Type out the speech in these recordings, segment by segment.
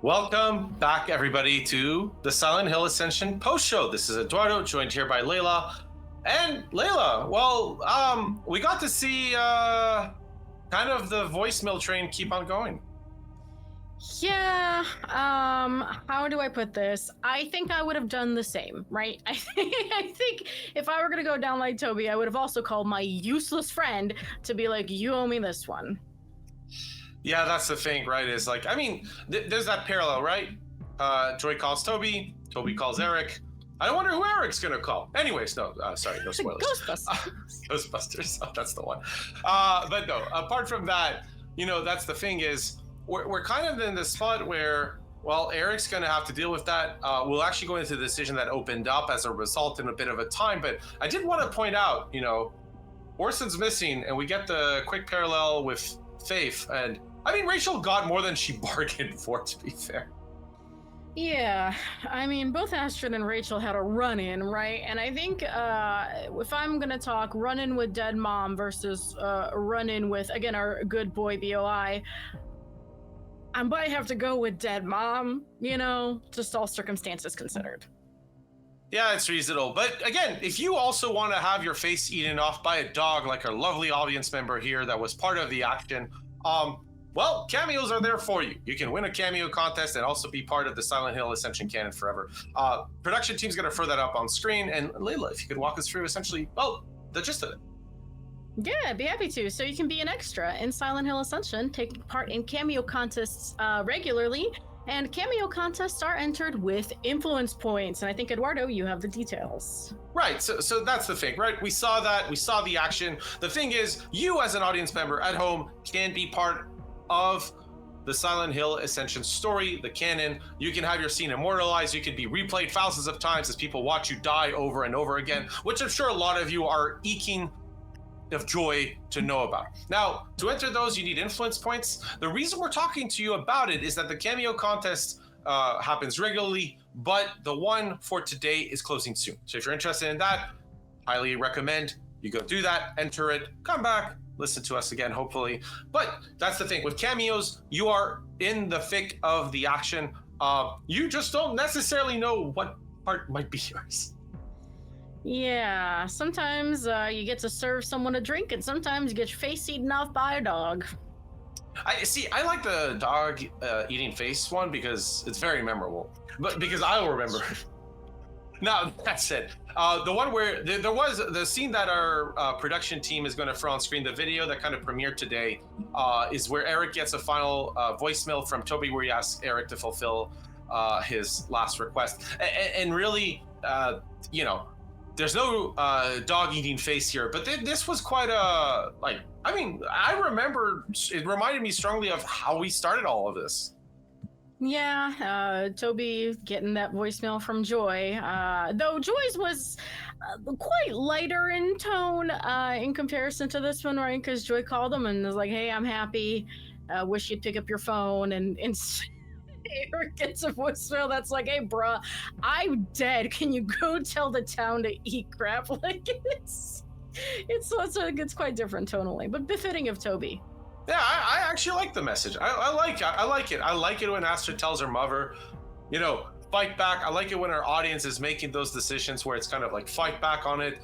Welcome back, everybody, to the Silent Hill Ascension post-show. This is Eduardo, joined here by Layla. And Layla, we got to see kind of the voicemail train keep on going. Yeah, how do I put this? I think I would have done the same, right? I think if I were gonna go down like Toby, I would have also called my useless friend to be like, you owe me this one. Yeah, that's the thing, right? Is like, there's that parallel, right? Joy calls Toby, Toby calls Eric. I wonder who Eric's gonna call. Anyways, no spoilers. Ghostbusters. Ghostbusters, oh, that's the one. But no, apart from that, that's the thing is, we're kind of in this spot where, well, Eric's going to have to deal with that. We'll actually go into the decision that opened up as a result in a bit of a time. But I did want to point out, Orson's missing, and we get the quick parallel with Faith. And Rachel got more than she bargained for, to be fair. Yeah, both Astrid and Rachel had a run-in, right? And I think if I'm going to talk run-in with dead mom versus run-in with, again, our good boy BOI, I might have to go with dead mom, just all circumstances considered. Yeah, it's reasonable. But again, if you also want to have your face eaten off by a dog like our lovely audience member here that was part of the action, well, cameos are there for you. You can win a cameo contest and also be part of the Silent Hill Ascension canon forever. Production team's going to throw that up on screen. And Layla, if you could walk us through essentially, the gist of it. Yeah, I'd be happy to. So you can be an extra in Silent Hill Ascension, taking part in cameo contests regularly, and cameo contests are entered with influence points. And I think, Eduardo, you have the details. Right, so that's the thing, right? We saw the action. The thing is, you as an audience member at home can be part of the Silent Hill Ascension story, the canon. You can have your scene immortalized. You can be replayed thousands of times as people watch you die over and over again, which I'm sure a lot of you are eking of joy to know about. Now, to enter those, you need influence points. The reason we're talking to you about it is that the cameo contest happens regularly, but the one for today is closing soon. So if you're interested in that, highly recommend you go do that, enter it, come back, listen to us again, hopefully. But that's the thing. With cameos, you are in the thick of the action. You just don't necessarily know what part might be yours. Yeah, sometimes you get to serve someone a drink, and sometimes you get your face eaten off by a dog. I like the dog eating face one because it's very memorable. But because I will remember. No, that's it. The one where there was the scene that our production team is going to throw on screen, the video that kind of premiered today, is where Eric gets a final voicemail from Toby where he asks Eric to fulfill his last request. And really, there's no dog eating face here, but this was quite I remember it reminded me strongly of how we started all of this. Yeah, Toby getting that voicemail from Joy, though Joy's was quite lighter in tone in comparison to this one, right? Because Joy called him and was like, hey, I'm happy, wish you'd pick up your phone, and Eric gets a voicemail that's like, hey, bruh, I'm dead. Can you go tell the town to eat crap? Like, it's quite different tonally, but befitting of Toby. Yeah, I actually like the message. I like it. I like it when Astrid tells her mother, fight back. I like it when our audience is making those decisions where it's kind of like fight back on it.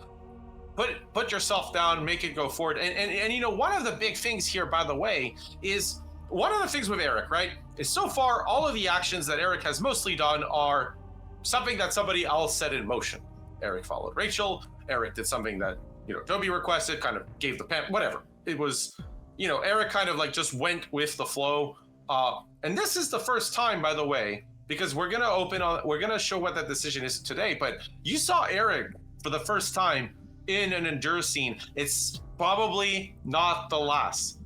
Put yourself down, make it go forward. And one of the big things here, by the way, is one of the things with Eric, right, is so far all of the actions that Eric has mostly done are something that somebody else set in motion. Eric followed Rachel. Eric did something that, Toby requested, kind of gave the pen, whatever. It was, Eric kind of like just went with the flow. And this is the first time, by the way, because we're going to show what that decision is today. But you saw Eric for the first time in an Endure scene. It's probably not the last.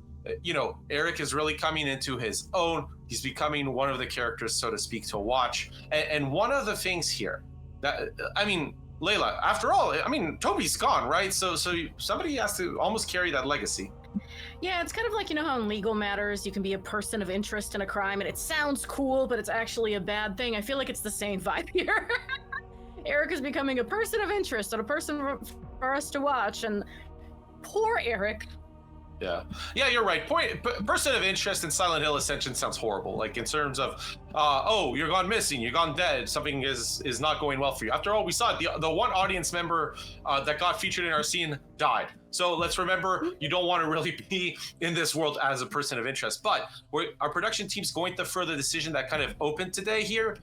Eric is really coming into his own. He's becoming one of the characters, so to speak, to watch. And one of the things here that, Layla, after all, Toby's gone, right? So somebody has to almost carry that legacy. Yeah, it's kind of like, how in legal matters, you can be a person of interest in a crime, and it sounds cool, but it's actually a bad thing. I feel like it's the same vibe here. Eric is becoming a person of interest and a person for us to watch, and poor Eric Yeah, you're right. Person of interest in Silent Hill Ascension sounds horrible. Like in terms of, oh, you're gone missing, you're gone dead, something is not going well for you. After all, we saw it. The one audience member that got featured in our scene died. So let's remember, you don't want to really be in this world as a person of interest. But our production team's going to further decision that kind of opened today here,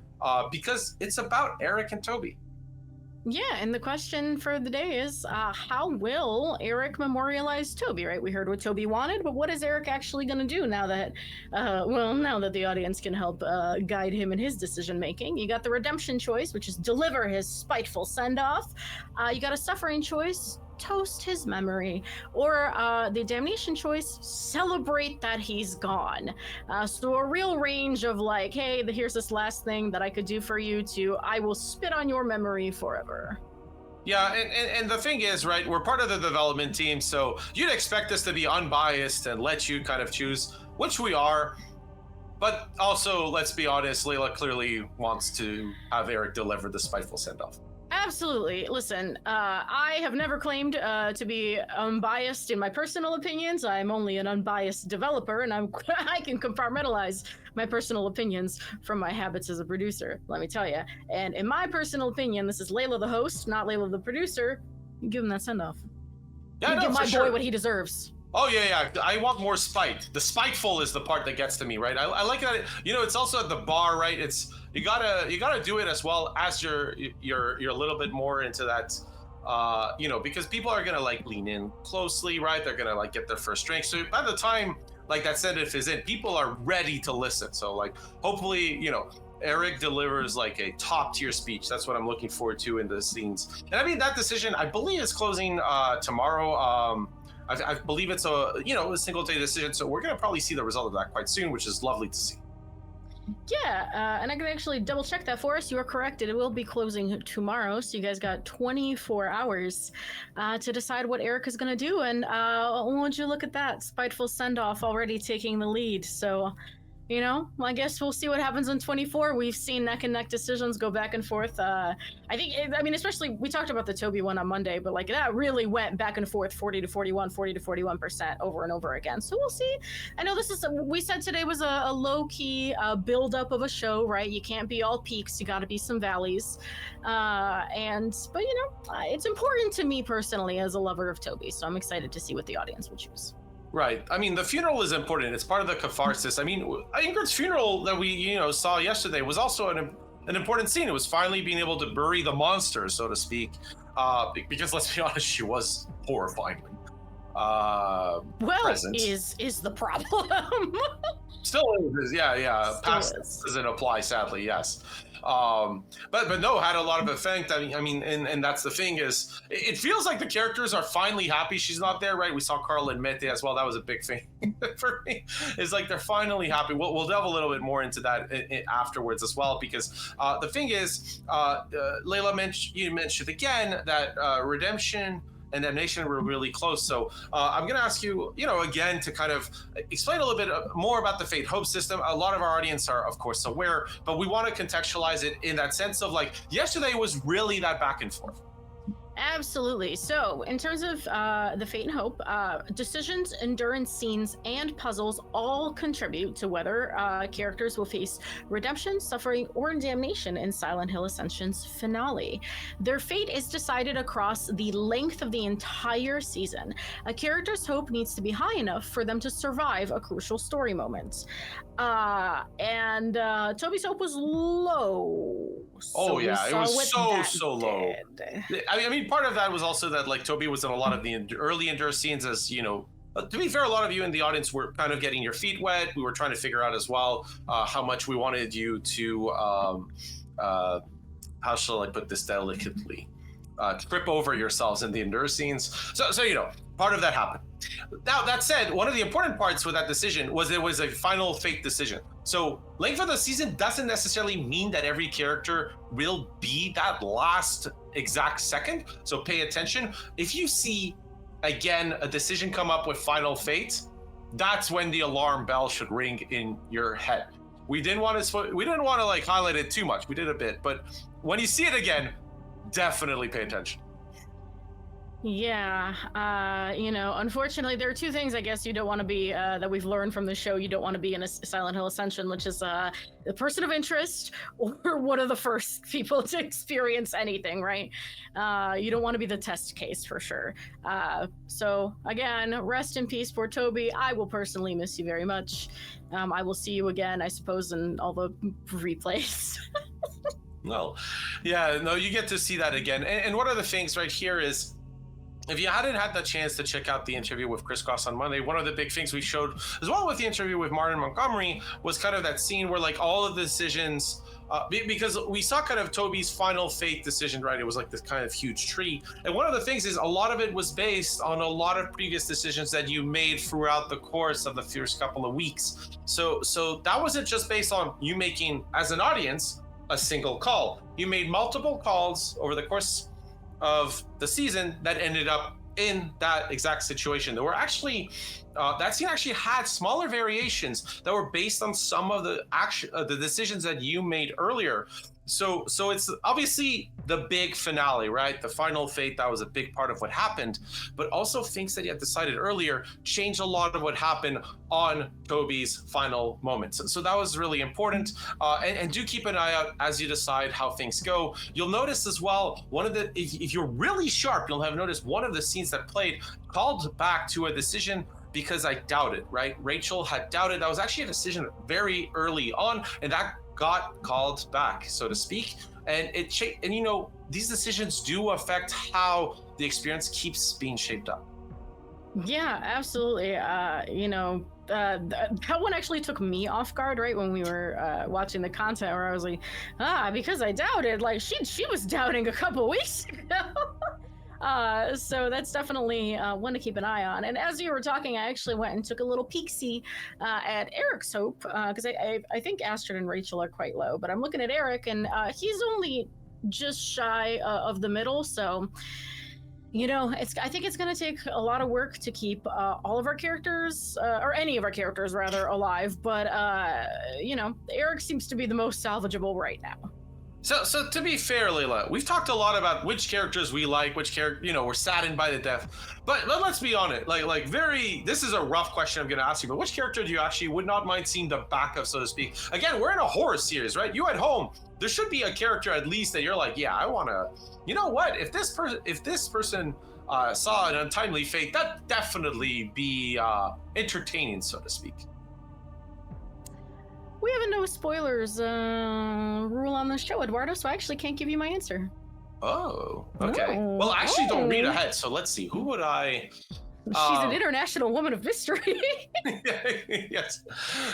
because it's about Eric and Toby. Yeah, and the question for the day is, how will Eric memorialize Toby, right? We heard what Toby wanted, but what is Eric actually going to do now that, now that the audience can help guide him in his decision-making? You got the redemption choice, which is deliver his spiteful send-off. You got a suffering choice, toast his memory, or the damnation choice, celebrate that he's gone. So a real range of like, hey, here's this last thing that I could do for you, to I will spit on your memory forever. Yeah, and the thing is, right, we're part of the development team, so you'd expect us to be unbiased and let you kind of choose, which we are. But also, let's be honest, Layla clearly wants to have Eric deliver the spiteful send-off. Absolutely. Listen, I have never claimed to be unbiased in my personal opinions. I'm only an unbiased developer, and I can compartmentalize my personal opinions from my habits as a producer, let me tell you. And in my personal opinion, this is Layla the host, not Layla the producer. You give him that send-off. Yeah, give my boy what he deserves. Oh yeah. I want more spite. The spiteful is the part that gets to me, right? I like that. It's also at the bar, right? It's you gotta do it as well as you're a little bit more into that, because people are gonna like lean in closely, right? They're gonna like get their first drink. So by the time like that send-off is in, people are ready to listen. So like hopefully, Eric delivers like a top tier speech. That's what I'm looking forward to in the scenes. And I mean, that decision, I believe, is closing tomorrow. I believe it's a single day decision, so we're gonna probably see the result of that quite soon, which is lovely to see. Yeah, and I can actually double check that for us. You are correct. It will be closing tomorrow, so you guys got 24 hours to decide what Eric is going to do. And won't you look at that? Spiteful send-off already taking the lead. So, I guess we'll see what happens in 24. We've seen neck and neck decisions go back and forth. I mean, especially, we talked about the Toby one on Monday, but like that really went back and forth 40 to 41, 40 to 41% over and over again. So we'll see. I know we said today was a low-key build-up of a show, right? You can't be all peaks. You got to be some valleys. But it's important to me personally as a lover of Toby. So I'm excited to see what the audience will choose. Right. I mean, the funeral is important. It's part of the catharsis. I mean, Ingrid's funeral that we, saw yesterday was also an important scene. It was finally being able to bury the monster, so to speak. Because let's be honest, she was horrifyingly present. Is the problem. Still is, yeah. Past doesn't apply, sadly, yes. But no, had a lot of effect. I mean, and that's the thing is, it feels like the characters are finally happy she's not there, right? We saw Carl and Mete as well. That was a big thing for me. It's like they're finally happy. We'll delve a little bit more into that afterwards as well, because the thing is, Layla you mentioned again that redemption and damnation were really close. So I'm going to ask you, again, to kind of explain a little bit more about the Fate Hope system. A lot of our audience are, of course, aware, but we want to contextualize it in that sense of like, yesterday was really that back and forth. Absolutely. So, in terms of the Fate and Hope, decisions, endurance scenes, and puzzles all contribute to whether characters will face redemption, suffering, or damnation in Silent Hill Ascension's finale. Their fate is decided across the length of the entire season. A character's hope needs to be high enough for them to survive a crucial story moment. And Toby's hope was low. So it was so low. I mean, part of that was also that like Toby was in a lot of the early endurance scenes, as to be fair, a lot of you in the audience were kind of getting your feet wet. We were trying to figure out as well how much we wanted you to how shall I put this delicately, trip over yourselves in the endurance scenes. So part of that happened. Now, that said, one of the important parts with that decision was it was a final fate decision. So length of the season doesn't necessarily mean that every character will be that last exact second. So pay attention. If you see, again, a decision come up with final fate, that's when the alarm bell should ring in your head. We didn't want to like highlight it too much. We did a bit, but when you see it again, definitely pay attention. Yeah, unfortunately, there are two things I guess you don't want to be that we've learned from the show. You don't want to be in a Silent Hill Ascension, which is the person of interest or one of the first people to experience anything, right? You don't want to be the test case for sure. So again, rest in peace, poor Toby. I will personally miss you very much. I will see you again, I suppose, in all the replays. Well, yeah, no, you get to see that again. And one of the things right here is, if you hadn't had the chance to check out the interview with Chris Cross on Monday, one of the big things we showed as well with the interview with Martin Montgomery was kind of that scene where like all of the decisions, because we saw kind of Toby's final fate decision, right? It was like this kind of huge tree. And one of the things is a lot of it was based on a lot of previous decisions that you made throughout the course of the first couple of weeks. So that wasn't just based on you making, as an audience, a single call. You made multiple calls over the course of the season that ended up in that exact situation. There were actually that scene actually had smaller variations that were based on some of the the decisions that you made earlier. So it's obviously the big finale, right? The final fate, that was a big part of what happened, but also things that you had decided earlier changed a lot of what happened on Toby's final moments. So that was really important. And do keep an eye out as you decide how things go. You'll notice as well, if you're really sharp, you'll have noticed one of the scenes that played called back to a decision because I doubted, right? Rachel had doubted. That was actually a decision very early on, and that got called back, so to speak. And these decisions do affect how the experience keeps being shaped up. Yeah, absolutely. That one actually took me off guard, right, when we were watching the content, where I was like, because I doubted, like she was doubting a couple weeks ago. So that's definitely one to keep an eye on. And as you were talking, I actually went and took a little peek-see at Eric's hope, because I think Astrid and Rachel are quite low, but I'm looking at Eric, and he's only just shy of the middle. So, I think it's going to take a lot of work to keep all of our characters, or any of our characters rather, alive. But Eric seems to be the most salvageable right now. So to be fair, Layla, we've talked a lot about which characters we like, which character, we're saddened by the death. But let's be honest, this is a rough question I'm going to ask you, but which character do you actually would not mind seeing the back of, so to speak? Again, we're in a horror series, right? You at home, there should be a character at least that you're like, yeah, I want to, you know what? If this person saw an untimely fate, that'd definitely be entertaining, so to speak. We have a no spoilers rule on the show, Eduardo, so I actually can't give you my answer. Oh, okay. Well, I actually don't read ahead, so let's see. Who would I... She's an international woman of mystery. Yes.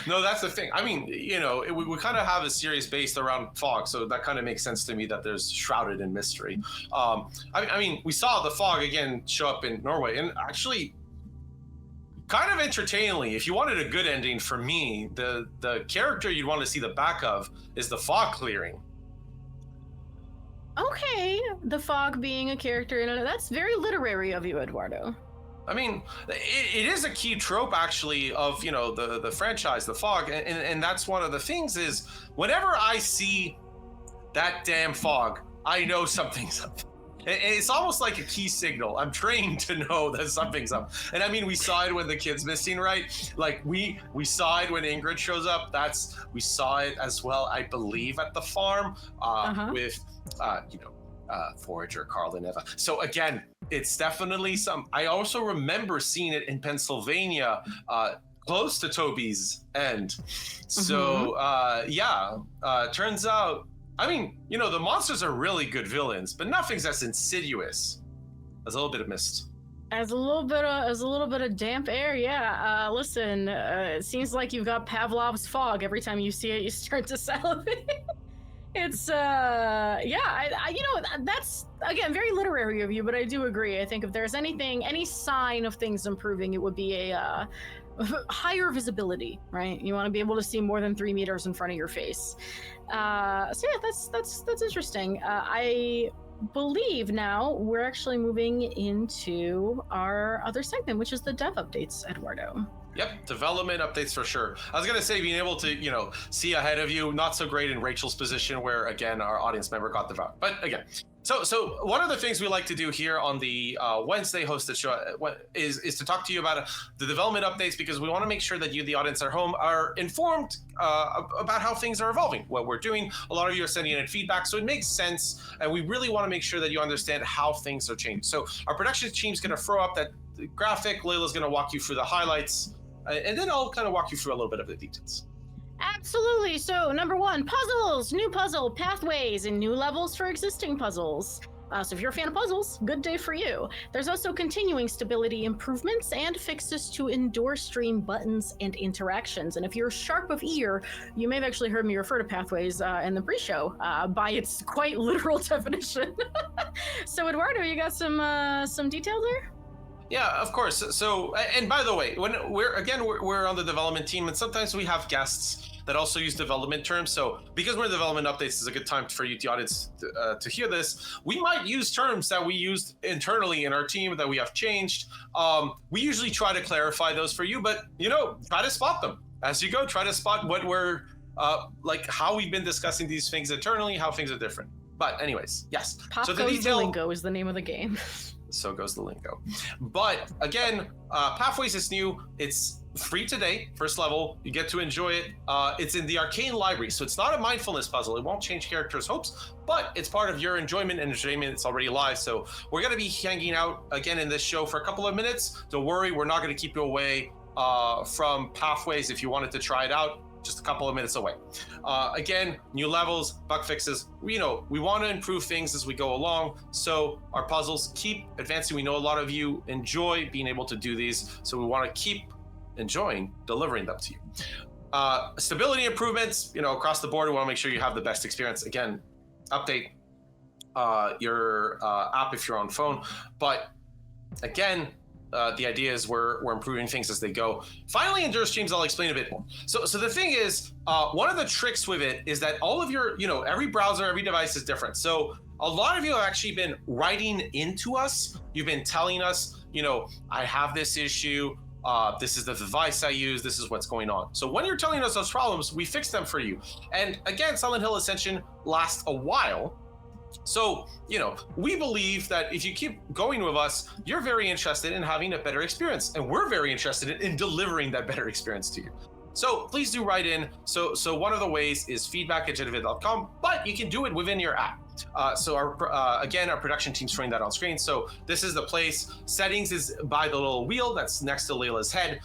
No, that's the thing. I mean, we kind of have a series based around fog, so that kind of makes sense to me that there's shrouded in mystery. I mean, we saw the fog again show up in Norway, and actually... kind of entertainingly, if you wanted a good ending for me, the character you'd want to see the back of is the fog clearing. Okay, the fog being a character, that's very literary of you, Eduardo. I mean, it is a key trope actually of the franchise, the fog, and that's one of the things is whenever I see that damn fog, I know something's up. It's almost like a key signal. I'm trained to know that something's up. And I mean, we saw it when the kid's missing, right? Like we saw it when Ingrid shows up. We saw it as well, I believe, at the farm with, Forager, Carl, and Eva. So again, it's definitely I also remember seeing it in Pennsylvania, close to Toby's end. So turns out, I mean, the monsters are really good villains, but nothing's as insidious as a little bit of mist. As a little bit of damp air, yeah. Listen, it seems like you've got Pavlov's fog. Every time you see it, you start to salivate. It's that's again very literary of you, but I do agree. I think if there's any sign of things improving, it would be a higher visibility, right? You want to be able to see more than 3 meters in front of your face. That's interesting. I believe now we're actually moving into our other segment, which is the dev updates, Eduardo. Yep, development updates for sure. I was gonna say being able to, see ahead of you, not so great in Rachel's position where again our audience member got the vote. But again, So one of the things we like to do here on the Wednesday hosted show is to talk to you about the development updates, because we want to make sure that you, the audience at home, are informed about how things are evolving, what we're doing. A lot of you are sending in feedback, so it makes sense, and we really want to make sure that you understand how things are changing. So our production team's going to throw up that graphic. Layla's going to walk you through the highlights, and then I'll kind of walk you through a little bit of the details. Absolutely. So, number one, puzzles, new puzzle pathways, and new levels for existing puzzles. So if you're a fan of puzzles, good day for you. There's also continuing stability improvements and fixes to indoor stream buttons and interactions. And if you're sharp of ear, you may have actually heard me refer to pathways in the pre-show by its quite literal definition. So Eduardo, you got some detail there? Yeah, of course. So, and by the way, when we're on the development team, and sometimes we have guests that also use development terms. So, because we're in development updates, is a good time for you, the audience, to hear this. We might use terms that we used internally in our team that we have changed. We usually try to clarify those for you, but try to spot them as you go. Try to spot what we're like, how we've been discussing these things internally, how things are different. But anyways, yes. Pop so goes the lingo is the name of the game. So goes the lingo. But again, Pathways is new. It's free today, first level. You get to enjoy it. It's in the Arcane Library, so it's not a mindfulness puzzle. It won't change characters' hopes, but it's part of your enjoyment and entertainment. It's already live, so we're going to be hanging out again in this show for a couple of minutes. Don't worry, we're not going to keep you away from Pathways if you wanted to try it out. Just a couple of minutes away. Again, new levels, bug fixes. We want to improve things as we go along, so our puzzles keep advancing. We know a lot of you enjoy being able to do these, so we want to keep enjoying delivering them to you. Stability improvements, across the board. We want to make sure you have the best experience. Again, update your app if you're on phone, but again, the idea is we're improving things as they go. Finally, endure streams, I'll explain a bit more. So the thing is, one of the tricks with it is that all of your, every browser, every device is different. So a lot of you have actually been writing into us. You've been telling us, I have this issue. This is the device I use. This is what's going on. So when you're telling us those problems, we fix them for you. And again, Silent Hill Ascension lasts a while. So, we believe that if you keep going with us, you're very interested in having a better experience, and we're very interested in delivering that better experience to you. So please do write in. So one of the ways is feedback@jedivate.com, but you can do it within your app. So our production team's showing that on screen. So this is the place. Settings is by the little wheel that's next to Layla's head.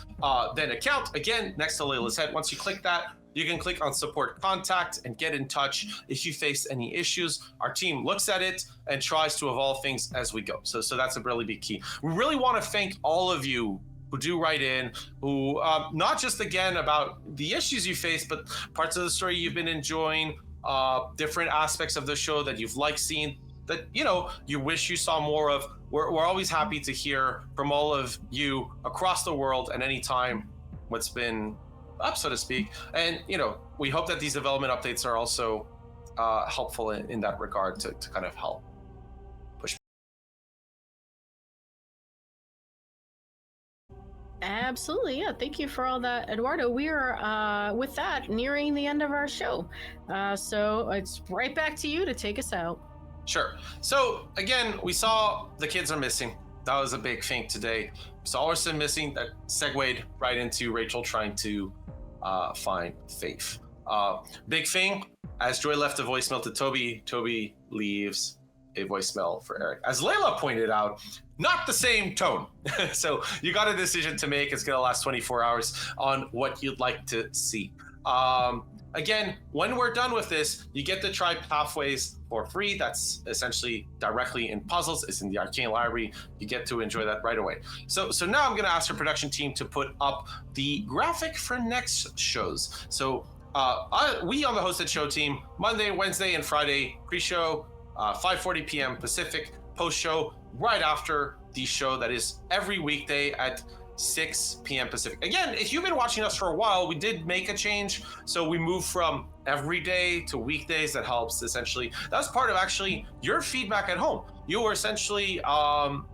Then account, again, next to Layla's head. Once you click that, you can click on support contact and get in touch if you face any issues. Our team looks at it and tries to evolve things as we go. So that's a really big key. We really want to thank all of you who do write in, who not just again about the issues you face, but parts of the story you've been enjoying, different aspects of the show that you've liked seeing, that you wish you saw more of. We're always happy to hear from all of you across the world at any time what's been up, so to speak. And we hope that these development updates are also helpful in that regard to kind of help push. Absolutely, yeah. Thank you for all that, Eduardo. We are with that nearing the end of our show, so it's right back to you to take us out. Sure. So again, we saw the kids are missing. That was a big thing today. We saw Orson missing. That segued right into Rachel trying to find Faith. Big thing, as Joy left a voicemail to Toby leaves a voicemail for Eric. As Layla pointed out, not the same tone. So you got a decision to make. It's going to last 24 hours on what you'd like to see. Again, when we're done with this, you get to try Pathways for free. That's essentially directly in puzzles. It's in the Arcane Library. You get to enjoy that right away. So now I'm going to ask our production team to put up the graphic for next shows. So we on the hosted show team, Monday, Wednesday, and Friday pre-show, 5:40 p.m. Pacific, post-show right after the show that is every weekday at 6 p.m. Pacific. Again, if you've been watching us for a while, we did make a change. So we moved from every day to weekdays. That helps essentially. That's part of actually your feedback at home. You were essentially, a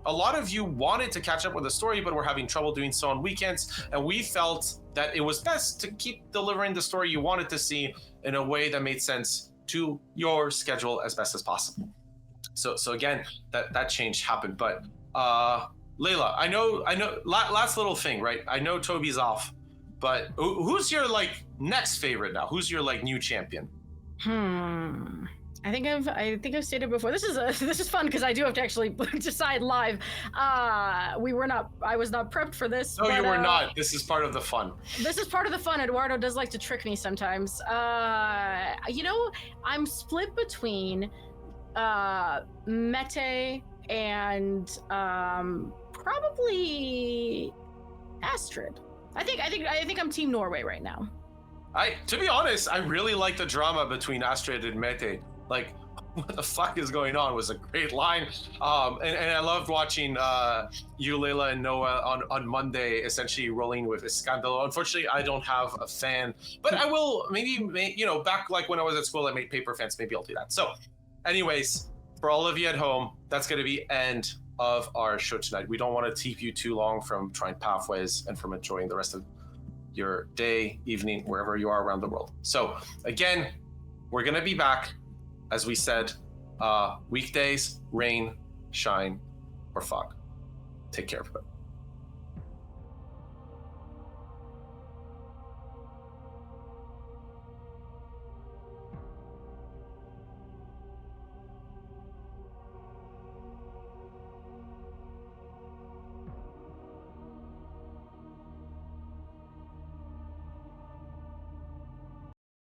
lot of you wanted to catch up with the story, but were having trouble doing so on weekends. And we felt that it was best to keep delivering the story you wanted to see in a way that made sense to your schedule as best as possible. So again, that change happened. But Layla, I know. Last little thing, right? I know Toby's off, but who's your like next favorite now? Who's your like new champion? I think I've stated before. This is fun because I do have to actually decide live. I was not prepped for this. No, but, you were not. This is part of the fun. This is part of the fun. Eduardo does like to trick me sometimes. I'm split between Mete and probably Astrid. I think I'm Team Norway right now. To be honest, I really like the drama between Astrid and Mete. Like, what the fuck is going on was a great line. And I loved watching you, Layla, and Noah on Monday, essentially rolling with Escandalo. Unfortunately, I don't have a fan, but I will maybe, back like when I was at school, I made paper fans. Maybe I'll do that. So anyways, for all of you at home, that's going to be end of our show tonight. We don't want to keep you too long from trying pathways and from enjoying the rest of your day, evening, wherever you are around the world. So again, we're going to be back, as we said, weekdays, rain, shine, or fog. Take care, everybody.